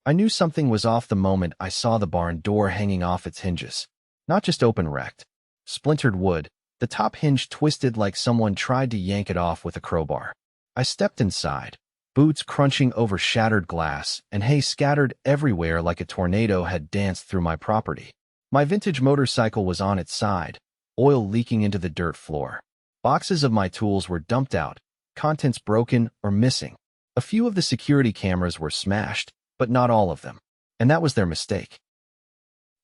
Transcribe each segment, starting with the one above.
I knew something was off the moment I saw the barn door hanging off its hinges. Not just open wrecked. Splintered wood, the top hinge twisted like someone tried to yank it off with a crowbar. I stepped inside, boots crunching over shattered glass and hay scattered everywhere like a tornado had danced through my property. My vintage motorcycle was on its side, oil leaking into the dirt floor. Boxes of my tools were dumped out, contents broken or missing. A few of the security cameras were smashed, but not all of them. And that was their mistake.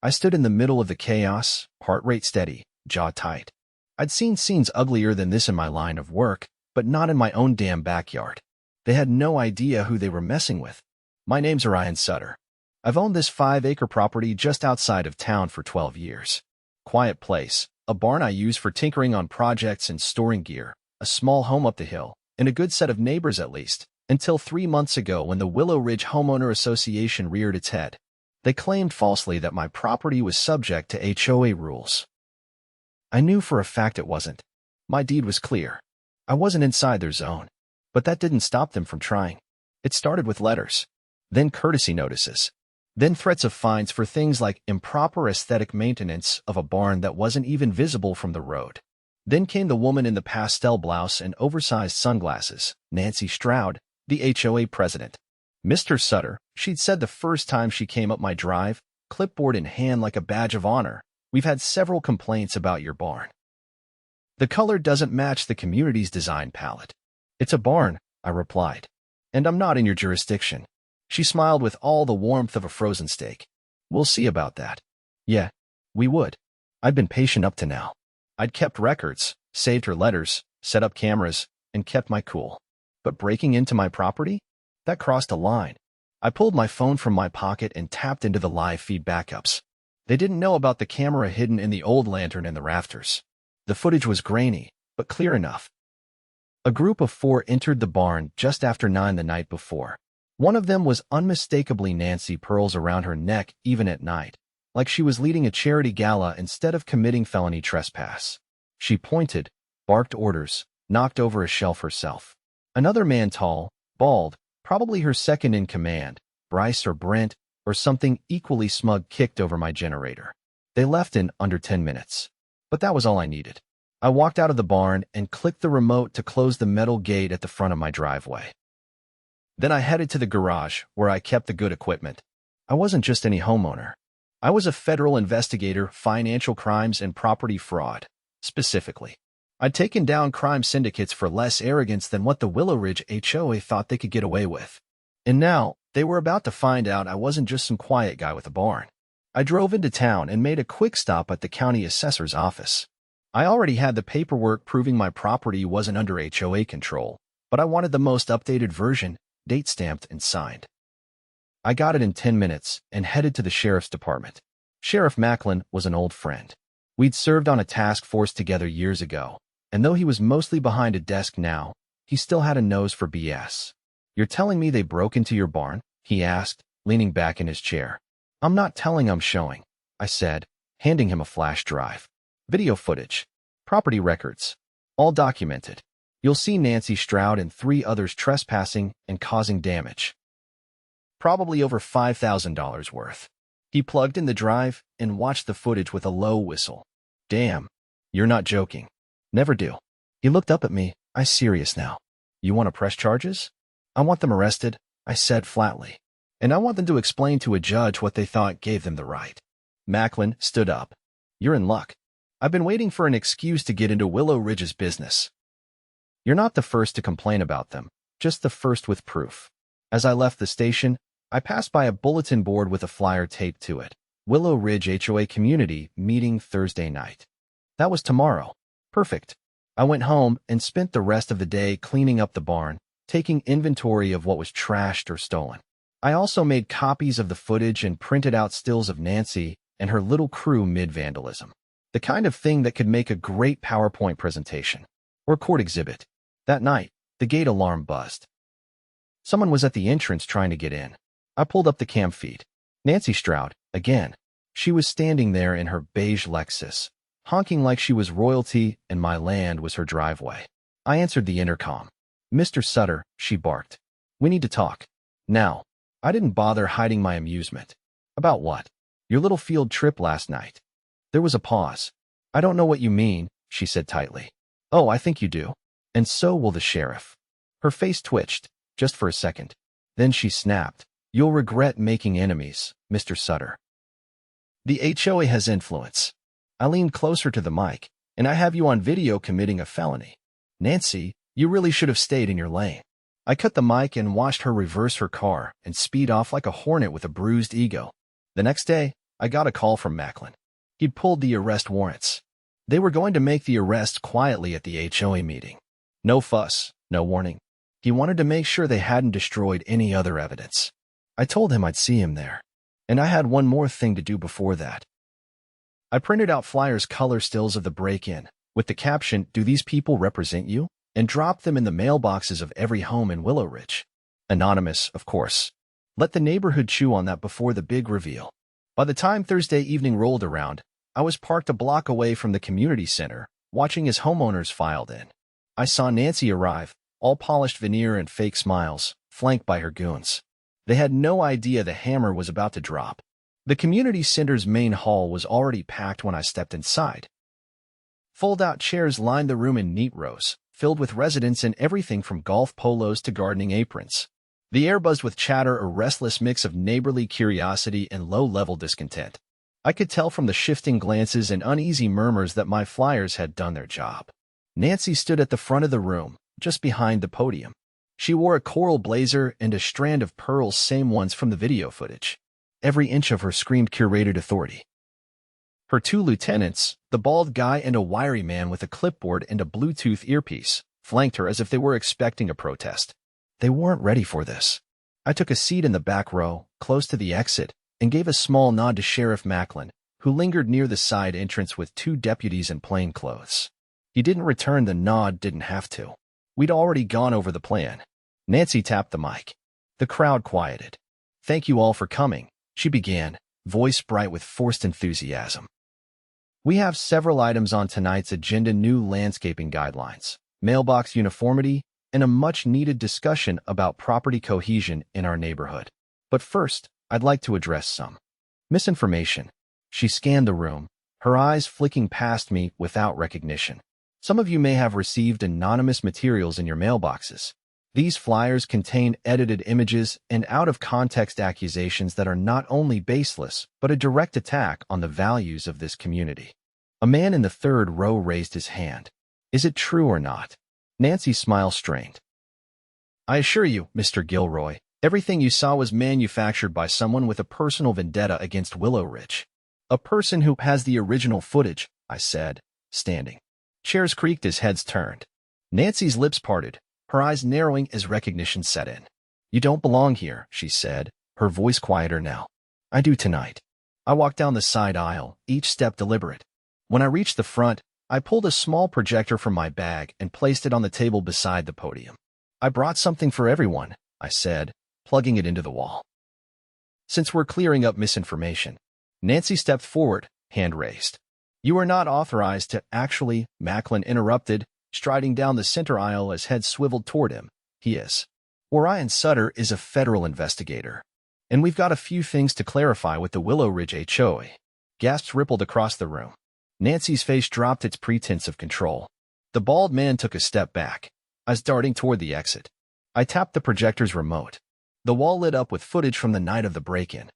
I stood in the middle of the chaos, heart rate steady, jaw tight. I'd seen scenes uglier than this in my line of work, but not in my own damn backyard. They had no idea who they were messing with. My name's Orion Sutter. I've owned this 5-acre property just outside of town for 12 years. Quiet place, a barn I use for tinkering on projects and storing gear, a small home up the hill, and a good set of neighbors at least, until 3 months ago when the Willow Ridge Homeowners Association reared its head. They claimed falsely that my property was subject to HOA rules. I knew for a fact it wasn't. My deed was clear. I wasn't inside their zone. But that didn't stop them from trying. It started with letters, then courtesy notices, then threats of fines for things like improper aesthetic maintenance of a barn that wasn't even visible from the road. Then came the woman in the pastel blouse and oversized sunglasses, Nancy Stroud, the HOA president. Mr. Sutter, she'd said the first time she came up my drive, clipboard in hand like a badge of honor, "We've had several complaints about your barn. The color doesn't match the community's design palette." "It's a barn," I replied, "and I'm not in your jurisdiction." She smiled with all the warmth of a frozen steak. "We'll see about that." Yeah, we would. I'd been patient up to now. I'd kept records, saved her letters, set up cameras, and kept my cool. But breaking into my property? That crossed a line. I pulled my phone from my pocket and tapped into the live feed backups. They didn't know about the camera hidden in the old lantern in the rafters. The footage was grainy, but clear enough. A group of 4 entered the barn just after 9 the night before. One of them was unmistakably Nancy, pearls around her neck even at night, like she was leading a charity gala instead of committing felony trespass. She pointed, barked orders, knocked over a shelf herself. Another man, tall, bald, probably her second in command, Bryce or Brent, or something equally smug, kicked over my generator. They left in under 10 minutes. But that was all I needed. I walked out of the barn and clicked the remote to close the metal gate at the front of my driveway. Then I headed to the garage, where I kept the good equipment. I wasn't just any homeowner. I was a federal investigator, financial crimes and property fraud, specifically. I'd taken down crime syndicates for less arrogance than what the Willow Ridge HOA thought they could get away with. And now, they were about to find out I wasn't just some quiet guy with a barn. I drove into town and made a quick stop at the county assessor's office. I already had the paperwork proving my property wasn't under HOA control, but I wanted the most updated version, date-stamped and signed. I got it in 10 minutes and headed to the sheriff's department. Sheriff Macklin was an old friend. We'd served on a task force together years ago, and though he was mostly behind a desk now, he still had a nose for BS. "You're telling me they broke into your barn?" he asked, leaning back in his chair. "I'm not telling, I'm showing," I said, handing him a flash drive. "Video footage, property records, all documented. You'll see Nancy Stroud and 3 others trespassing and causing damage. Probably over $5,000 worth." He plugged in the drive and watched the footage with a low whistle. "Damn, you're not joking." "Never do." He looked up at me. "I'm serious now. You want to press charges?" "I want them arrested," I said flatly. "And I want them to explain to a judge what they thought gave them the right." Macklin stood up. "You're in luck. I've been waiting for an excuse to get into Willow Ridge's business. You're not the first to complain about them, just the first with proof." As I left the station, I passed by a bulletin board with a flyer taped to it. Willow Ridge HOA Community Meeting Thursday night. That was tomorrow. Perfect. I went home and spent the rest of the day cleaning up the barn, taking inventory of what was trashed or stolen. I also made copies of the footage and printed out stills of Nancy and her little crew mid-vandalism. The kind of thing that could make a great PowerPoint presentation or court exhibit. That night, the gate alarm buzzed. Someone was at the entrance trying to get in. I pulled up the cam feed. Nancy Stroud, again. She was standing there in her beige Lexus, honking like she was royalty and my land was her driveway. I answered the intercom. "Mr. Sutter," she barked. "We need to talk. Now." I didn't bother hiding my amusement. About what? Your little field trip last night. There was a pause. I don't know what you mean, she said tightly. Oh, I think you do. And so will the sheriff. Her face twitched, just for a second. Then she snapped. You'll regret making enemies, Mr. Sutter. The HOA has influence. I leaned closer to the mic, and I have you on video committing a felony. Nancy, you really should have stayed in your lane. I cut the mic and watched her reverse her car and speed off like a hornet with a bruised ego. The next day, I got a call from Macklin. He'd pulled the arrest warrants. They were going to make the arrest quietly at the HOA meeting. No fuss, no warning. He wanted to make sure they hadn't destroyed any other evidence. I told him I'd see him there. And I had one more thing to do before that. I printed out flyers, color stills of the break-in, with the caption, "Do these people represent you?" and dropped them in the mailboxes of every home in Willow Ridge. Anonymous, of course. Let the neighborhood chew on that before the big reveal. By the time Thursday evening rolled around, I was parked a block away from the community center, watching as homeowners filed in. I saw Nancy arrive, all polished veneer and fake smiles, flanked by her goons. They had no idea the hammer was about to drop. The community center's main hall was already packed when I stepped inside. Fold-out chairs lined the room in neat rows, filled with residents in everything from golf polos to gardening aprons. The air buzzed with chatter, a restless mix of neighborly curiosity and low-level discontent. I could tell from the shifting glances and uneasy murmurs that my flyers had done their job. Nancy stood at the front of the room, just behind the podium. She wore a coral blazer and a strand of pearls, same ones from the video footage. Every inch of her screamed curated authority. Her two lieutenants, the bald guy and a wiry man with a clipboard and a Bluetooth earpiece, flanked her as if they were expecting a protest. They weren't ready for this. I took a seat in the back row, close to the exit, and gave a small nod to Sheriff Macklin, who lingered near the side entrance with two deputies in plain clothes. He didn't return the nod, didn't have to. We'd already gone over the plan. Nancy tapped the mic. The crowd quieted. "Thank you all for coming," she began, voice bright with forced enthusiasm. "We have several items on tonight's agenda: new landscaping guidelines, mailbox uniformity, and a much-needed discussion about property cohesion in our neighborhood. But first, I'd like to address some misinformation." She scanned the room, her eyes flicking past me without recognition. "Some of you may have received anonymous materials in your mailboxes. These flyers contain edited images and out-of-context accusations that are not only baseless, but a direct attack on the values of this community." A man in the third row raised his hand. "Is it true or not?" Nancy's smile strained. "I assure you, Mr. Gilroy, everything you saw was manufactured by someone with a personal vendetta against Willow Ridge. A person who has the original footage," I said, standing. Chairs creaked as heads turned. Nancy's lips parted, her eyes narrowing as recognition set in. "You don't belong here," she said, her voice quieter now. "I do tonight." I walked down the side aisle, each step deliberate. When I reached the front, I pulled a small projector from my bag and placed it on the table beside the podium. "I brought something for everyone," I said, plugging it into the wall. "Since we're clearing up misinformation." Nancy stepped forward, hand raised. "You are not authorized to—" "Actually," Macklin interrupted, striding down the center aisle as heads swiveled toward him. "He is. Orion Sutter is a federal investigator. And we've got a few things to clarify with the Willow Ridge HOA." Gasps rippled across the room. Nancy's face dropped its pretense of control. The bald man took a step back. I was darting toward the exit. I tapped the projector's remote. The wall lit up with footage from the night of the break-in.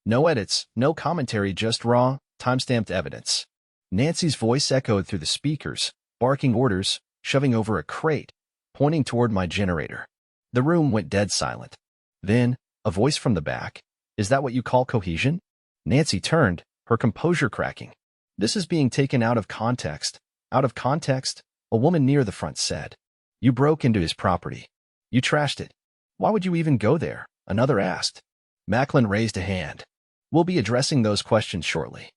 No edits, no commentary, just raw, time-stamped evidence. Nancy's voice echoed through the speakers, barking orders, shoving over a crate, pointing toward my generator. The room went dead silent. Then, a voice from the back. "Is that what you call cohesion?" Nancy turned, her composure cracking. "This is being taken out of context." "Out of context?" a woman near the front said. "You broke into his property. You trashed it. Why would you even go there?" another asked. Macklin raised a hand. "We'll be addressing those questions shortly.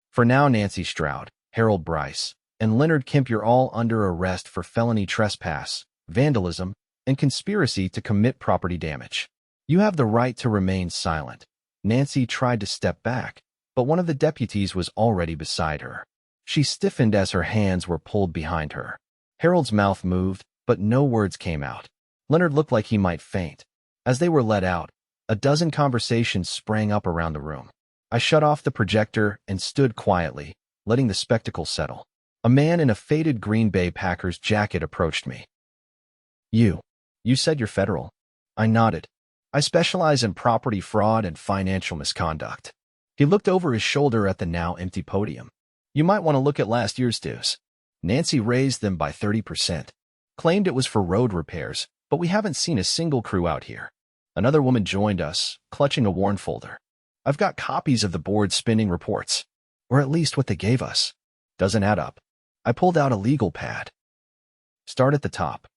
For now, Nancy Stroud, Harold Bryce, and Leonard Kemp, you're all under arrest for felony trespass, vandalism, and conspiracy to commit property damage. You have the right to remain silent." Nancy tried to step back, but one of the deputies was already beside her. She stiffened as her hands were pulled behind her. Harold's mouth moved, but no words came out. Leonard looked like he might faint. As they were let out, a dozen conversations sprang up around the room. I shut off the projector and stood quietly, letting the spectacle settle. A man in a faded Green Bay Packers jacket approached me. You said you're federal. I nodded. I specialize in property fraud and financial misconduct. He looked over his shoulder at the now empty podium. You might want to look at last year's dues. Nancy raised them by 30%. Claimed it was for road repairs, but we haven't seen a single crew out here. Another woman joined us, clutching a worn folder. I've got copies of the board's spending reports, or at least what they gave us. Doesn't add up. I pulled out a legal pad. Start at the top.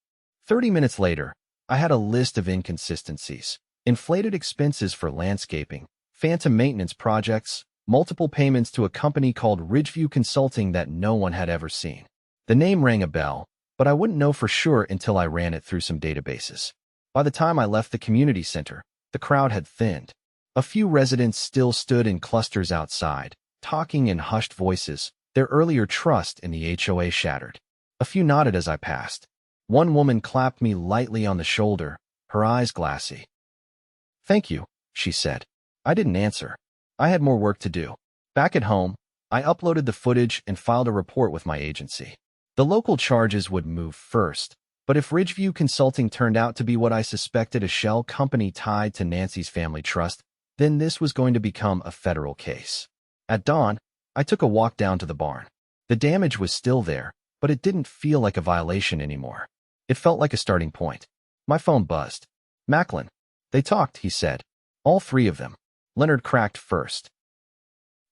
30 minutes later, I had a list of inconsistencies. Inflated expenses for landscaping, phantom maintenance projects, multiple payments to a company called Ridgeview Consulting that no one had ever seen. The name rang a bell, but I wouldn't know for sure until I ran it through some databases. By the time I left the community center, the crowd had thinned. A few residents still stood in clusters outside, talking in hushed voices, their earlier trust in the HOA shattered. A few nodded as I passed. One woman clapped me lightly on the shoulder, her eyes glassy. Thank you, she said. I didn't answer. I had more work to do. Back at home, I uploaded the footage and filed a report with my agency. The local charges would move first, but if Ridgeview Consulting turned out to be what I suspected, a shell company tied to Nancy's family trust, then this was going to become a federal case. At dawn, I took a walk down to the barn. The damage was still there, but it didn't feel like a violation anymore. It felt like a starting point. My phone buzzed. Macklin. They talked, he said. All three of them. Leonard cracked first.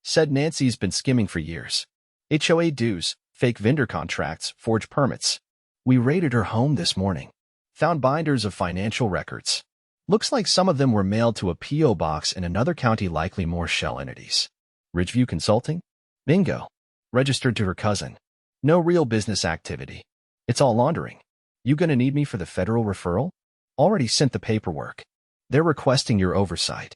Said Nancy's been skimming for years. HOA dues, fake vendor contracts, forged permits. We raided her home this morning. Found binders of financial records. Looks like some of them were mailed to a P.O. box in another county, likely more shell entities. Ridgeview Consulting? Bingo. Registered to her cousin. No real business activity. It's all laundering. You gonna need me for the federal referral? Already sent the paperwork. They're requesting your oversight.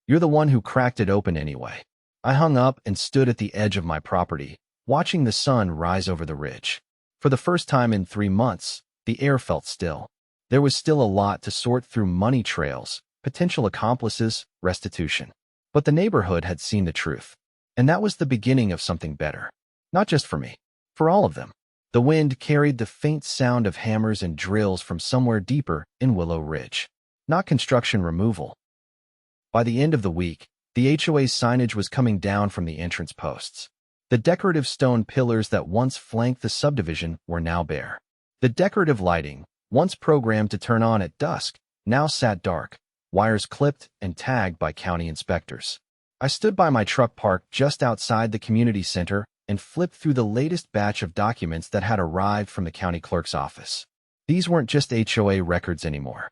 You're the one who cracked it open anyway. I hung up and stood at the edge of my property, watching the sun rise over the ridge. For the first time in 3 months, the air felt still. There was still a lot to sort through: money trails, potential accomplices, restitution. But the neighborhood had seen the truth. And that was the beginning of something better. Not just for me. For all of them. The wind carried the faint sound of hammers and drills from somewhere deeper in Willow Ridge. Not construction removal. By the end of the week, the HOA's signage was coming down from the entrance posts. The decorative stone pillars that once flanked the subdivision were now bare. The decorative lighting, once programmed to turn on at dusk, now sat dark, wires clipped and tagged by county inspectors. I stood by my truck parked just outside the community center and flipped through the latest batch of documents that had arrived from the county clerk's office. These weren't just HOA records anymore.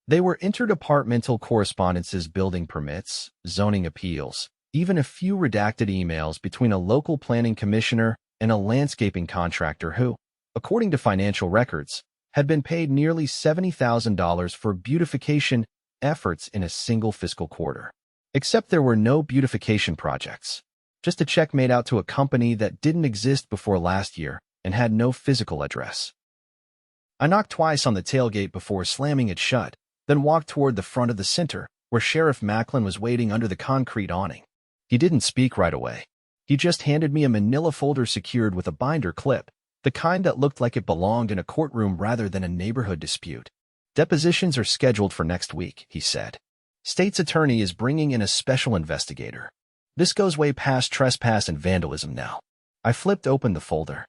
They were interdepartmental correspondences, building permits, zoning appeals, even a few redacted emails between a local planning commissioner and a landscaping contractor who, according to financial records, had been paid nearly $70,000 for beautification efforts in a single fiscal quarter. Except there were no beautification projects. Just a check made out to a company that didn't exist before last year and had no physical address. I knocked twice on the tailgate before slamming it shut, then walked toward the front of the center, where Sheriff Macklin was waiting under the concrete awning. He didn't speak right away. He just handed me a manila folder secured with a binder clip, the kind that looked like it belonged in a courtroom rather than a neighborhood dispute. Depositions are scheduled for next week, he said. State's attorney is bringing in a special investigator. This goes way past trespass and vandalism now. I flipped open the folder.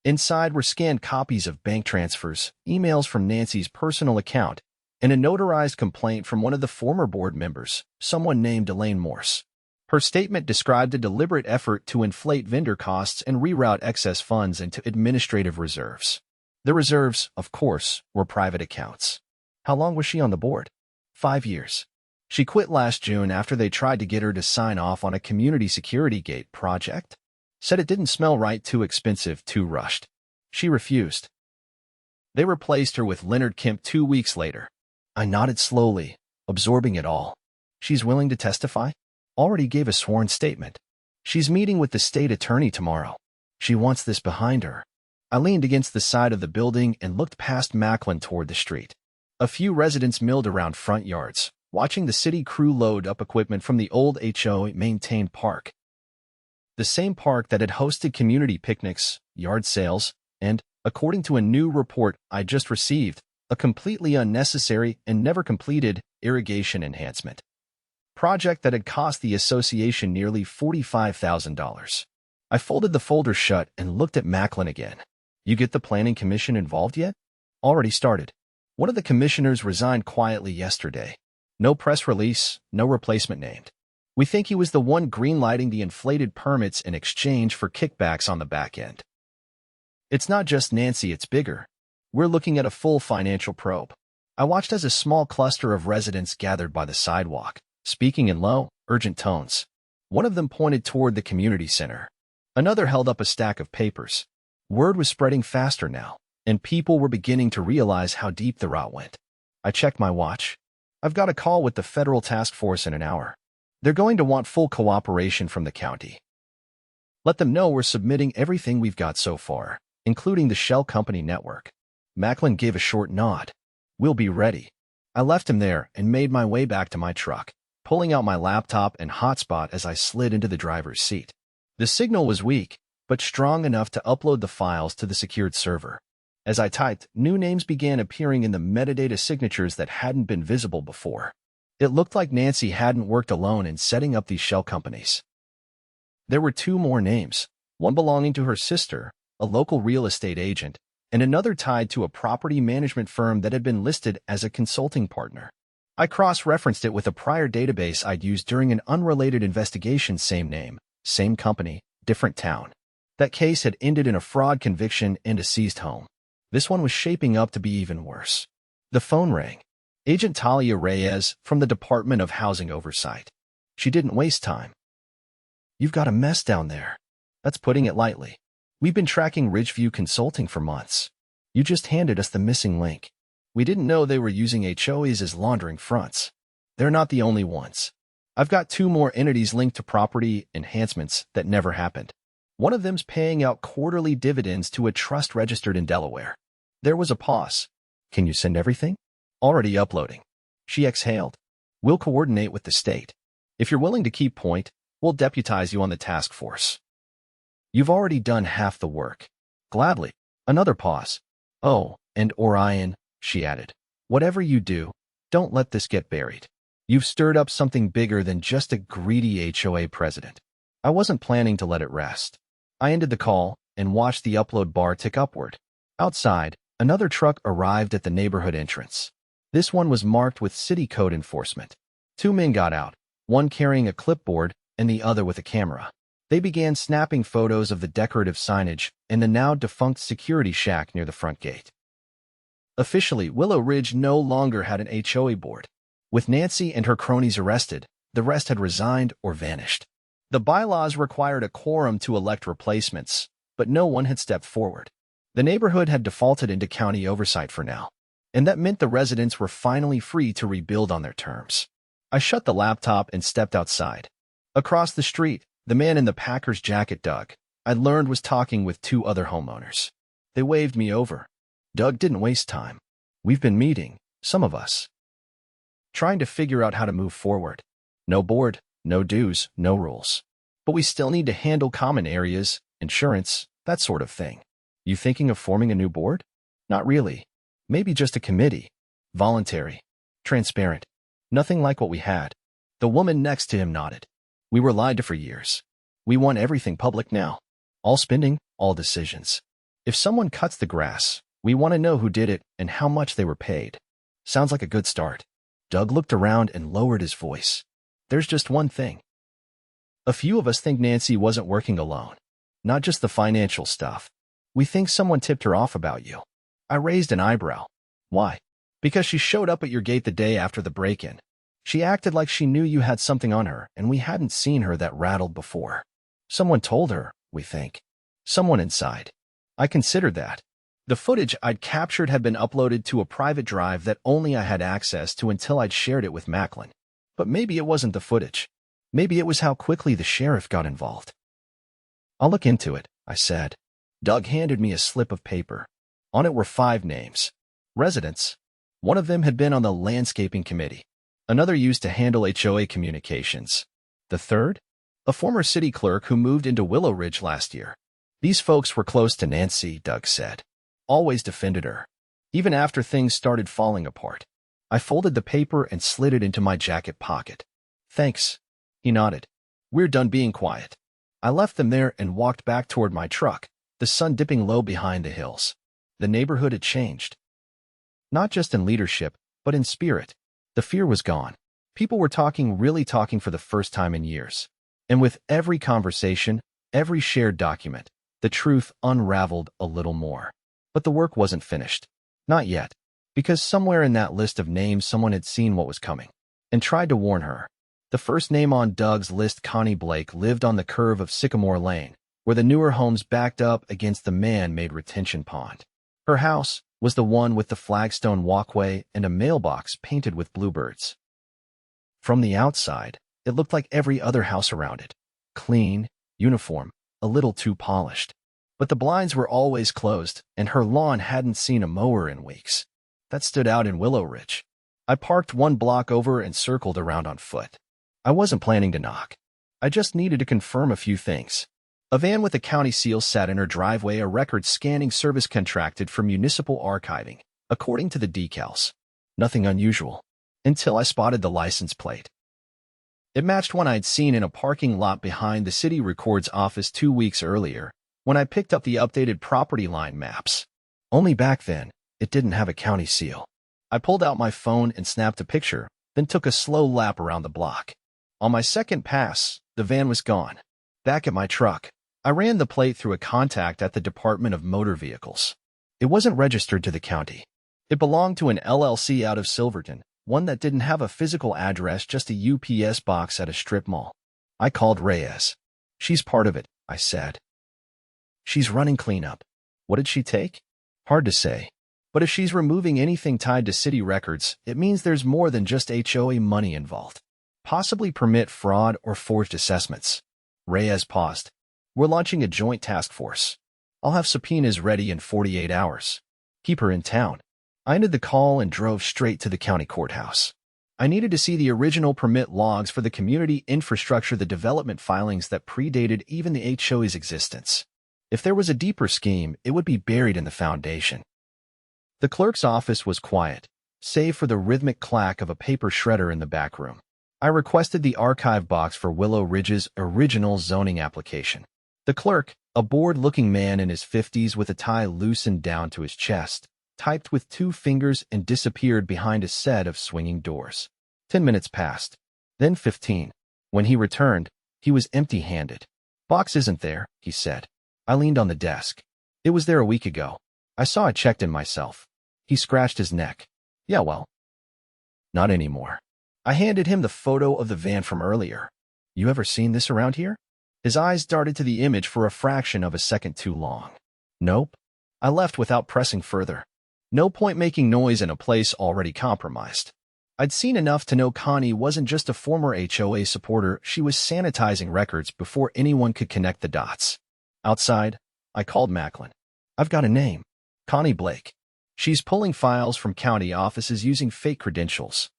Inside were scanned copies of bank transfers, emails from Nancy's personal account, and a notarized complaint from one of the former board members, someone named Elaine Morse. Her statement described a deliberate effort to inflate vendor costs and reroute excess funds into administrative reserves. The reserves, of course, were private accounts. How long was she on the board? 5 years. She quit last June after they tried to get her to sign off on a community security gate project. Said it didn't smell right, too expensive, too rushed. She refused. They replaced her with Leonard Kemp 2 weeks later. I nodded slowly, absorbing it all. She's willing to testify? Already gave a sworn statement. She's meeting with the state attorney tomorrow. She wants this behind her. I leaned against the side of the building and looked past Macklin toward the street. A few residents milled around front yards, watching the city crew load up equipment from the old HOA-maintained park. The same park that had hosted community picnics, yard sales, and, according to a new report I just received, a completely unnecessary and never completed irrigation enhancement project that had cost the association nearly $45,000. I folded the folder shut and looked at Macklin again. You get the planning commission involved yet? Already started. One of the commissioners resigned quietly yesterday. No press release, no replacement named. We think he was the one greenlighting the inflated permits in exchange for kickbacks on the back end. It's not just Nancy, it's bigger. We're looking at a full financial probe. I watched as a small cluster of residents gathered by the sidewalk, speaking in low, urgent tones. One of them pointed toward the community center. Another held up a stack of papers. Word was spreading faster now, and people were beginning to realize how deep the rot went. I checked my watch. I've got a call with the federal task force in an hour. They're going to want full cooperation from the county. Let them know we're submitting everything we've got so far, including the shell company network. Macklin gave a short nod. We'll be ready. I left him there and made my way back to my truck, pulling out my laptop and hotspot as I slid into the driver's seat. The signal was weak, but strong enough to upload the files to the secured server. As I typed, new names began appearing in the metadata signatures that hadn't been visible before. It looked like Nancy hadn't worked alone in setting up these shell companies. There were two more names, one belonging to her sister, a local real estate agent, and another tied to a property management firm that had been listed as a consulting partner. I cross-referenced it with a prior database I'd used during an unrelated investigation. Same name, same company, different town. That case had ended in a fraud conviction and a seized home. This one was shaping up to be even worse. The phone rang. Agent Talia Reyes from the Department of Housing Oversight. She didn't waste time. You've got a mess down there. That's putting it lightly. We've been tracking Ridgeview Consulting for months. You just handed us the missing link. We didn't know they were using HOAs as laundering fronts. They're not the only ones. I've got two more entities linked to property enhancements that never happened. One of them's paying out quarterly dividends to a trust registered in Delaware. There was a pause. Can you send everything? Already uploading. She exhaled. We'll coordinate with the state. If you're willing to keep point, we'll deputize you on the task force. You've already done half the work. Gladly. Another pause. Oh, and Orion, she added. Whatever you do, don't let this get buried. You've stirred up something bigger than just a greedy HOA president. I wasn't planning to let it rest. I ended the call and watched the upload bar tick upward. Outside, another truck arrived at the neighborhood entrance. This one was marked with city code enforcement. Two men got out, one carrying a clipboard and the other with a camera. They began snapping photos of the decorative signage and the now-defunct security shack near the front gate. Officially, Willow Ridge no longer had an HOA board. With Nancy and her cronies arrested, the rest had resigned or vanished. The bylaws required a quorum to elect replacements, but no one had stepped forward. The neighborhood had defaulted into county oversight for now, and that meant the residents were finally free to rebuild on their terms. I shut the laptop and stepped outside. Across the street, the man in the Packers jacket, Doug, I learned was talking with two other homeowners. They waved me over. Doug didn't waste time. We've been meeting, some of us, trying to figure out how to move forward. No board, no dues, no rules. But we still need to handle common areas, insurance, that sort of thing. You thinking of forming a new board? Not really. Maybe just a committee. Voluntary. Transparent. Nothing like what we had. The woman next to him nodded. We were lied to for years. We want everything public now. All spending, all decisions. If someone cuts the grass, we want to know who did it and how much they were paid. Sounds like a good start. Doug looked around and lowered his voice. There's just one thing. A few of us think Nancy wasn't working alone. Not just the financial stuff. We think someone tipped her off about you. I raised an eyebrow. Why? Because she showed up at your gate the day after the break-in. She acted like she knew you had something on her, and we hadn't seen her that rattled before. Someone told her, we think. Someone inside. I considered that. The footage I'd captured had been uploaded to a private drive that only I had access to until I'd shared it with Macklin. But maybe it wasn't the footage. Maybe it was how quickly the sheriff got involved. I'll look into it, I said. Doug handed me a slip of paper. On it were 5 names. Residents. One of them had been on the landscaping committee. Another used to handle HOA communications. The third? A former city clerk who moved into Willow Ridge last year. These folks were close to Nancy, Doug said. Always defended her. Even after things started falling apart. I folded the paper and slid it into my jacket pocket. Thanks. He nodded. We're done being quiet. I left them there and walked back toward my truck, the sun dipping low behind the hills. The neighborhood had changed. Not just in leadership, but in spirit. The fear was gone. People were really talking for the first time in years. And with every conversation, every shared document, the truth unraveled a little more. But the work wasn't finished. Not yet. Because somewhere in that list of names someone had seen what was coming and tried to warn her. The first name on Doug's list, Connie Blake, lived on the curve of Sycamore Lane, where the newer homes backed up against the man-made retention pond. Her house was the one with the flagstone walkway and a mailbox painted with bluebirds. From the outside, it looked like every other house around it. Clean, uniform, a little too polished. But the blinds were always closed, and her lawn hadn't seen a mower in weeks. That stood out in Willow Ridge. I parked one block over and circled around on foot. I wasn't planning to knock. I just needed to confirm a few things. A van with a county seal sat in her driveway, a record-scanning service contracted for municipal archiving, according to the decals. Nothing unusual, until I spotted the license plate. It matched one I'd seen in a parking lot behind the city records office 2 weeks earlier, when I picked up the updated property line maps. Only back then, it didn't have a county seal. I pulled out my phone and snapped a picture, then took a slow lap around the block. On my second pass, the van was gone. Back at my truck, I ran the plate through a contact at the Department of Motor Vehicles. It wasn't registered to the county. It belonged to an LLC out of Silverton, one that didn't have a physical address, just a UPS box at a strip mall. I called Reyes. She's part of it, I said. She's running cleanup. What did she take? Hard to say. But if she's removing anything tied to city records, it means there's more than just HOA money involved. Possibly permit fraud or forged assessments. Reyes paused. We're launching a joint task force. I'll have subpoenas ready in 48 hours. Keep her in town. I ended the call and drove straight to the county courthouse. I needed to see the original permit logs for the community infrastructure, the development filings that predated even the HOA's existence. If there was a deeper scheme, it would be buried in the foundation. The clerk's office was quiet, save for the rhythmic clack of a paper shredder in the back room. I requested the archive box for Willow Ridge's original zoning application. The clerk, a bored-looking man in his 50s with a tie loosened down to his chest, typed with 2 fingers and disappeared behind a set of swinging doors. 10 minutes passed, then 15. When he returned, he was empty-handed. Box isn't there, he said. I leaned on the desk. It was there a week ago. I saw it checked in myself. He scratched his neck. Yeah, well. Not anymore. I handed him the photo of the van from earlier. You ever seen this around here? His eyes darted to the image for a fraction of a second too long. Nope. I left without pressing further. No point making noise in a place already compromised. I'd seen enough to know Connie wasn't just a former HOA supporter, she was sanitizing records before anyone could connect the dots. Outside, I called Macklin. I've got a name. Connie Blake. She's pulling files from county offices using fake credentials.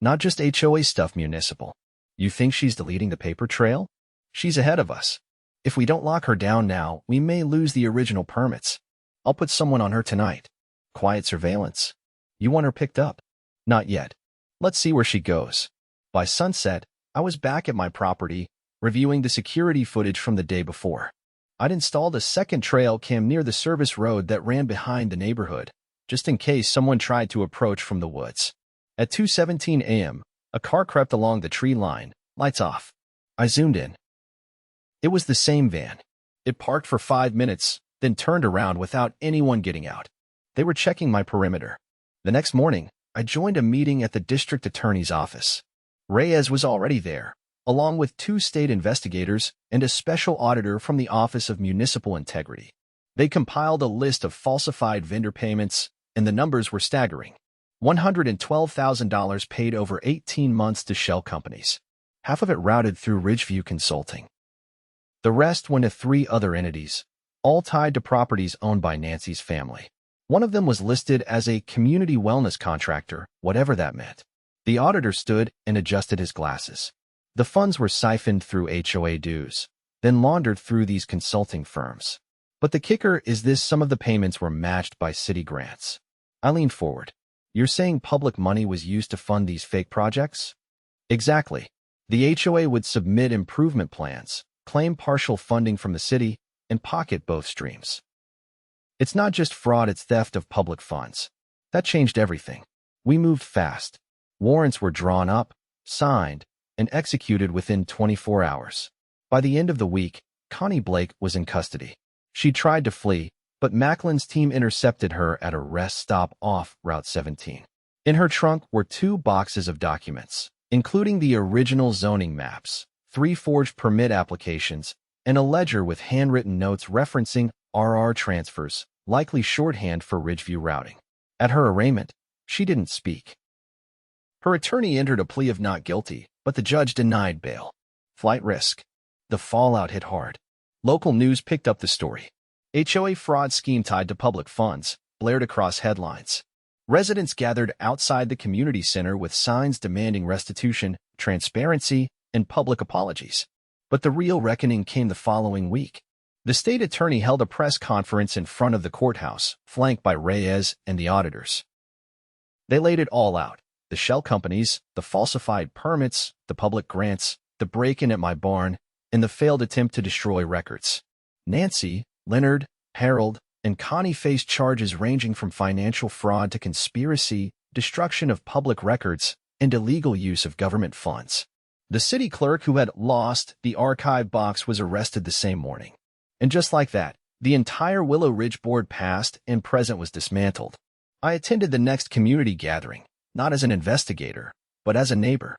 Not just HOA stuff, municipal. You think she's deleting the paper trail? She's ahead of us. If we don't lock her down now, we may lose the original permits. I'll put someone on her tonight. Quiet surveillance. You want her picked up? Not yet. Let's see where she goes. By sunset, I was back at my property, reviewing the security footage from the day before. I'd installed a second trail cam near the service road that ran behind the neighborhood, just in case someone tried to approach from the woods. At 2:17 a.m., a car crept along the tree line, lights off. I zoomed in. It was the same van. It parked for 5 minutes, then turned around without anyone getting out. They were checking my perimeter. The next morning, I joined a meeting at the district attorney's office. Reyes was already there, along with 2 state investigators and a special auditor from the Office of Municipal Integrity. They compiled a list of falsified vendor payments, and the numbers were staggering. $112,000 paid over 18 months to shell companies. Half of it routed through Ridgeview Consulting. The rest went to 3 other entities, all tied to properties owned by Nancy's family. One of them was listed as a community wellness contractor, whatever that meant. The auditor stood and adjusted his glasses. The funds were siphoned through HOA dues, then laundered through these consulting firms. But the kicker is this: some of the payments were matched by city grants. I leaned forward. You're saying public money was used to fund these fake projects? Exactly. The HOA would submit improvement plans, claim partial funding from the city, and pocket both streams. It's not just fraud, it's theft of public funds. That changed everything. We moved fast. Warrants were drawn up, signed, and executed within 24 hours. By the end of the week, Connie Blake was in custody. She tried to flee, but Macklin's team intercepted her at a rest stop off Route 17. In her trunk were 2 boxes of documents, including the original zoning maps, 3 forged permit applications, and a ledger with handwritten notes referencing RR transfers, likely shorthand for Ridgeview routing. At her arraignment, she didn't speak. Her attorney entered a plea of not guilty, but the judge denied bail. Flight risk. The fallout hit hard. Local news picked up the story. HOA fraud scheme tied to public funds blared across headlines. Residents gathered outside the community center with signs demanding restitution, transparency, and public apologies. But the real reckoning came the following week. The state attorney held a press conference in front of the courthouse, flanked by Reyes and the auditors. They laid it all out: the shell companies, the falsified permits, the public grants, the break-in at my barn, and the failed attempt to destroy records. Nancy, Leonard, Harold, and Connie faced charges ranging from financial fraud to conspiracy, destruction of public records, and illegal use of government funds. The city clerk who had lost the archive box was arrested the same morning. And just like that, the entire Willow Ridge board past and present was dismantled. I attended the next community gathering, not as an investigator, but as a neighbor.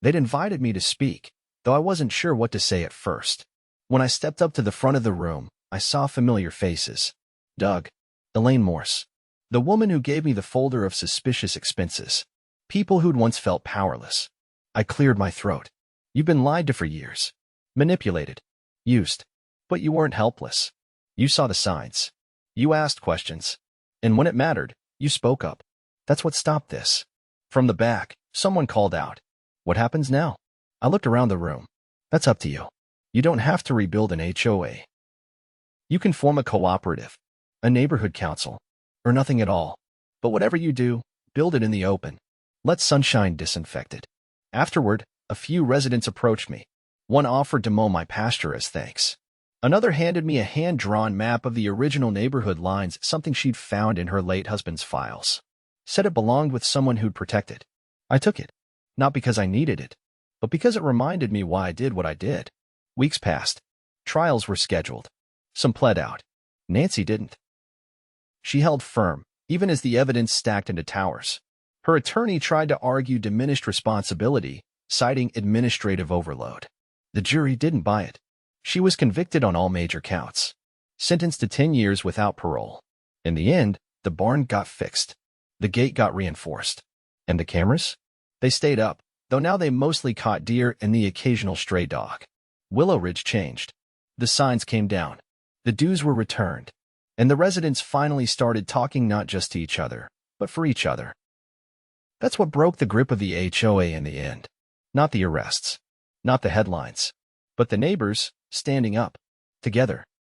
They'd invited me to speak, though I wasn't sure what to say at first. When I stepped up to the front of the room, I saw familiar faces. Doug, Elaine Morse, the woman who gave me the folder of suspicious expenses. People who'd once felt powerless. I cleared my throat. You've been lied to for years. Manipulated. Used. But you weren't helpless. You saw the signs. You asked questions. And when it mattered, you spoke up. That's what stopped this. From the back, someone called out, "What happens now?" I looked around the room. That's up to you. You don't have to rebuild an HOA. You can form a cooperative, a neighborhood council, or nothing at all. But whatever you do, build it in the open. Let sunshine disinfect it. Afterward, a few residents approached me. One offered to mow my pasture as thanks. Another handed me a hand-drawn map of the original neighborhood lines, something she'd found in her late husband's files. Said it belonged with someone who'd protect it. I took it, not because I needed it, but because it reminded me why I did what I did. Weeks passed. Trials were scheduled. Some pled out. Nancy didn't. She held firm, even as the evidence stacked into towers. Her attorney tried to argue diminished responsibility, citing administrative overload. The jury didn't buy it. She was convicted on all major counts. Sentenced to 10 years without parole. In the end, the barn got fixed. The gate got reinforced. And the cameras? They stayed up, though now they mostly caught deer and the occasional stray dog. Willow Ridge changed. The signs came down. The dues were returned. And the residents finally started talking not just to each other, but for each other. That's what broke the grip of the HOA in the end. Not the arrests. Not the headlines. But the neighbors, standing up. Together.